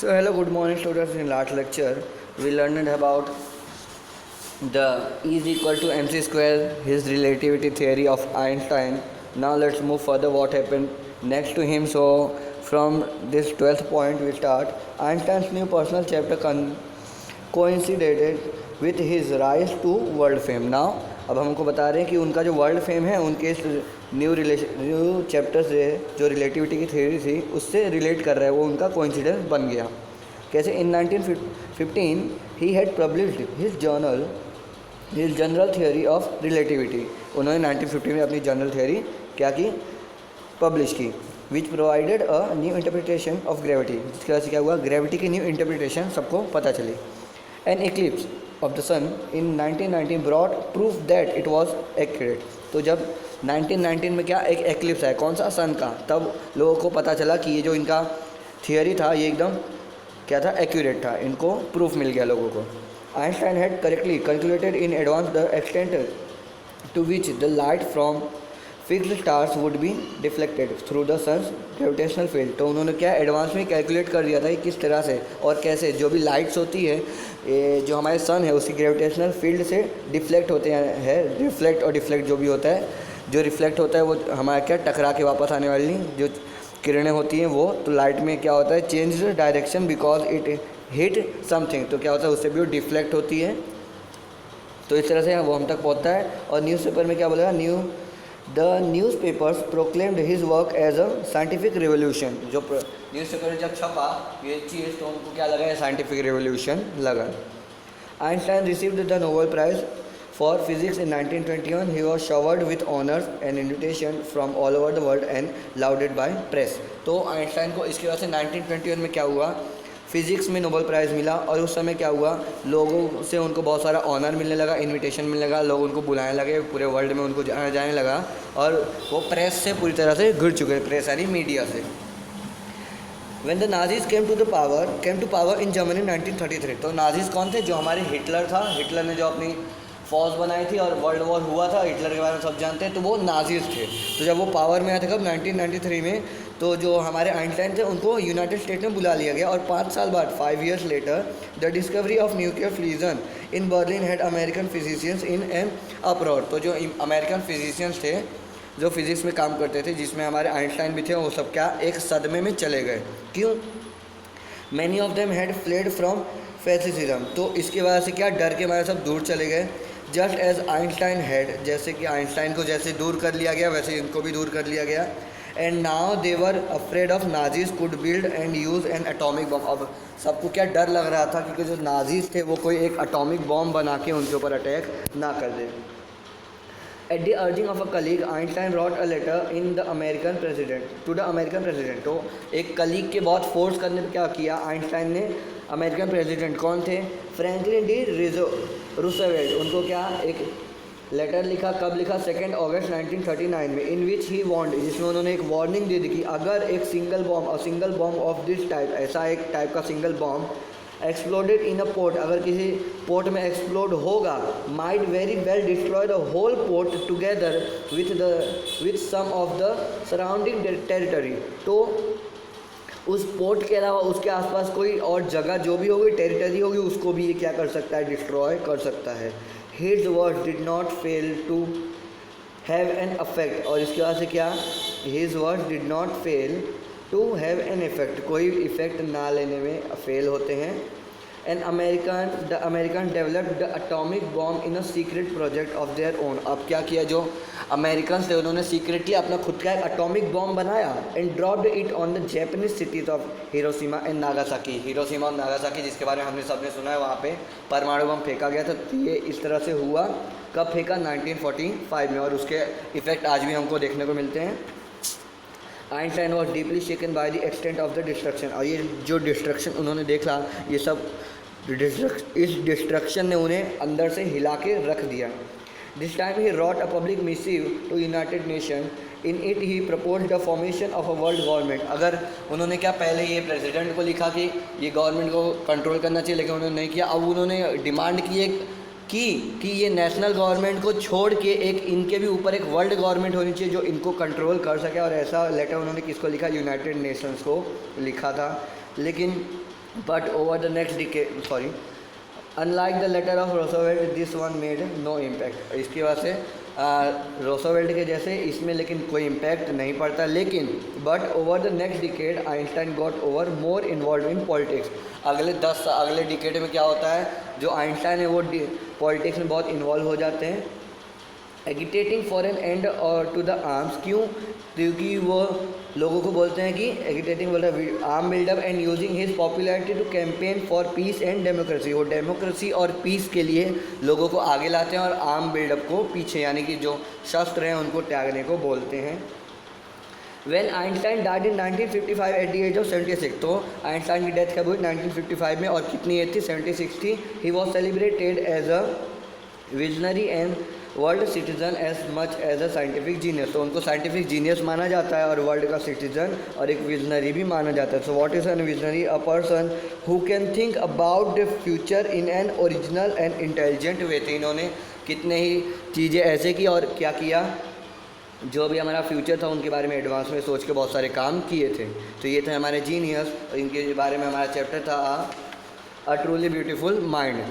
So hello, good morning students. In last lecture, we learned about the E is equal to mc square, his relativity theory of Einstein. Now let's move further what happened next to him. So from this 12th point we start. Einstein's new personal chapter coincided with his rise to world fame. Now अब हमको बता रहे हैं कि उनका जो world fame है उनके इस न्यू चैप्टर से जो रिलेटिविटी की थ्योरी थी उससे रिलेट कर रहा है, वो उनका कोइंसिडेंस बन गया। कैसे? इन 1915 he had published his general theory of relativity. उन्होंने 1915 में अपनी जनरल थियोरी क्या की? पब्लिश की, which provided a new interpretation of gravity. जिसकी वजह से क्या हुआ? ग्रेविटी की न्यू इंटरप्रिटेशन सबको पता चली। An eclipse of the sun in 1919 brought proof that it was accurate. तो जब 1919 में क्या एक एक्लिप्स है, कौन सा? सन का, तब लोगों को पता चला कि ये जो इनका थियोरी था ये एकदम क्या था? एक्यूरेट था। इनको प्रूफ मिल गया लोगों को। Einstein had correctly calculated in advance the extent to which the light from fixed stars would be deflected through the sun's gravitational field. तो उन्होंने क्या एडवांस में कैलकुलेट कर दिया था कि किस तरह से और कैसे जो भी लाइट्स होती है जो हमारे सन है उसकी ग्रेविटेशनल फील्ड से डिफ्लेक्ट होते हैं। रिफ्लेक्ट और डिफ्लेक्ट जो भी होता है, जो रिफ्लेक्ट होता है वो हमारा क्या टकरा के वापस आने वाली जो किरणें होती हैं वो, तो लाइट में क्या होता है? Change direction because it hit something. तो क्या होता है? उससे भी वो डिफ्लेक्ट होती है। तो इस तरह से वो हम तक पहुँचता है। और न्यूज़पेपर में क्या बोलेगा? The newspapers proclaimed his work as a scientific revolution. जो न्यूज़पेपर जब छपा ये चीज़ तो उनको क्या लगा? साइंटिफिक रिवोल्यूशन लगा। Einstein received the Nobel prize for physics in 1921। He was showered with honours and invitation from all over the world and lauded by press. तो आइंस्टाइन को इसकी वजह से 1921 में क्या हुआ? फिज़िक्स में नोबेल प्राइज़ मिला। और उस समय क्या हुआ? लोगों से उनको बहुत सारा ऑनर मिलने लगा, इनविटेशन मिलने लगा, लोग उनको बुलाने लगे, पूरे वर्ल्ड में उनको जाने लगा। और वो प्रेस से पूरी तरह से घिर चुके, प्रेस यानी मीडिया से। When the Nazis came to power in Germany 1933। तो नाजीज़ कौन थे? जो हमारे हिटलर था। हिटलर ने जो अपनी फौज बनाई थी और वर्ल्ड वॉर हुआ था, हिटलर के बारे में सब जानते हैं, तो वो नाजीज़ थे। तो जब वो पावर में आए थे कब? 1993 में। तो जो हमारे आइंस्टाइन थे उनको यूनाइटेड स्टेट में बुला लिया गया। और 5 साल बाद 5 years later the discovery of nuclear fusion in Berlin had American physicians in an uproar. तो जो अमेरिकन फिजिशियंस थे जो फिज़िक्स में काम करते थे, जिसमें हमारे आइंस्टाइन भी थे, वो सब क्या एक सदमे में चले गए। क्यों? Many of them had fled from fascism. तो इसकी वजह से क्या डर के मारे सब दूर चले गए। जस्ट एज आइंस्टाइन हैड, जैसे कि आइंस्टाइन को जैसे दूर कर लिया गया वैसे इनको भी दूर कर लिया गया। And now they were afraid of Nazis could build and use an atomic bomb. अब सबको क्या डर लग रहा था क्योंकि जो नाजीज थे वो कोई एक एटॉमिक बॉम्ब बना के उनके ऊपर अटैक ना कर दे। At the urging of a colleague, Einstein wrote a letter in the American president to the American president। तो एक कलीग के बहुत फोर्स करने पे क्या किया आइंस्टाइन ने? अमेरिकन प्रेसिडेंट कौन थे? Franklin D Roosevelt. उनको क्या एक लेटर लिखा, कब लिखा? 2 अगस्त 1939 में। इन विच ही वार्नड, जिसमें उन्होंने एक वार्निंग दे दी कि अगर एक single bomb of this type, ऐसा एक टाइप का single bomb exploded in a port, अगर किसी पोर्ट में एक्सप्लोड होगा, might very well destroy the whole port together with some of the surrounding territory. तो उस पोर्ट के अलावा उसके आसपास कोई और जगह जो भी होगी, टेरिटरी होगी, उसको भी ये क्या कर सकता है? डिस्ट्रॉय कर सकता है। His words did not fail to have an affect. और इसके वजह से क्या? His words did not fail to have an effect, कोई इफेक्ट ना लेने में फेल होते हैं। The American developed the atomic bomb in a secret project of their own. अब क्या किया? जो अमेरिकन थे उन्होंने सीक्रेटली अपना खुद का एक एटॉमिक बॉम्ब बनाया and dropped it on the Japanese cities of Hiroshima and Nagasaki. Hiroshima और नागासाकी जिसके बारे में हमने सबने सुना है, वहाँ पे परमाणु बम फेंका गया था। तो ये इस तरह से हुआ। कब फेंका? 1945 में। और उसके इफ़ेक्ट आज भी हमको देखने को मिलते हैं। Einstein was deeply shaken by the extent of the destruction. और ये जो डिस्ट्रक्शन उन्होंने देखा, ये सब इस डिस्ट्रक्शन ने उन्हें अंदर से हिला के रख दिया। This time he wrote a public missive to United Nation. In it he proposed the formation of a world government. अगर उन्होंने क्या पहले ये प्रेसिडेंट को लिखा कि ये गवर्नमेंट को कंट्रोल करना चाहिए, लेकिन उन्होंने नहीं किया। अब उन्होंने डिमांड कि ये नेशनल गवर्नमेंट को छोड़ के एक इनके भी ऊपर एक वर्ल्ड गवर्नमेंट होनी चाहिए जो इनको कंट्रोल कर सके। और ऐसा लेटर उन्होंने किसको लिखा? यूनाइटेड नेशंस को लिखा था। लेकिन but over the next decade, sorry, unlike the letter of Roosevelt, this one made no impact. इसकी वजह से रोसोवेल्ट के जैसे इसमें लेकिन कोई इम्पैक्ट नहीं पड़ता, लेकिन but over the next decade Einstein got over more involve in politics. अगले डिकेड में क्या होता है, जो आइंस्टाइन है वो पॉलिटिक्स में बहुत इन्वॉल्व हो जाते हैं. एगिटेटिंग फॉर एन एंड और टू द आर्म्स, क्यों, क्योंकि वो लोगों को बोलते हैं कि एगिटेटिंग बोल रहा है arm buildup and using his popularity to campaign for peace and democracy. वो डेमोक्रेसी और पीस के लिए लोगों को आगे लाते हैं और आर्म बिल्डअप को पीछे, यानी कि जो शस्त्र हैं उनको त्यागने को बोलते हैं. When Einstein died in 1955 at the age of 76, तो आइंस्टाइन की डेथ कब हुई 1955 में, और कितनी एज थी, 76 थी. He was celebrated as a visionary and world citizen as much as a scientific genius. तो उनको साइंटिफिक जीनियस माना जाता है और वर्ल्ड का सिटीजन और एक विजनरी भी माना जाता है. So what is an visionary? A person who can think about the future in an original and intelligent way. तो इन्होंने कितने ही चीज़ें ऐसे की और क्या किया, जो भी हमारा फ्यूचर था उनके बारे में एडवांस में सोच के बहुत सारे काम किए थे. तो ये थे हमारे जीनियस, और इनके बारे में हमारा चैप्टर था अ ट्रूली ब्यूटीफुल माइंड.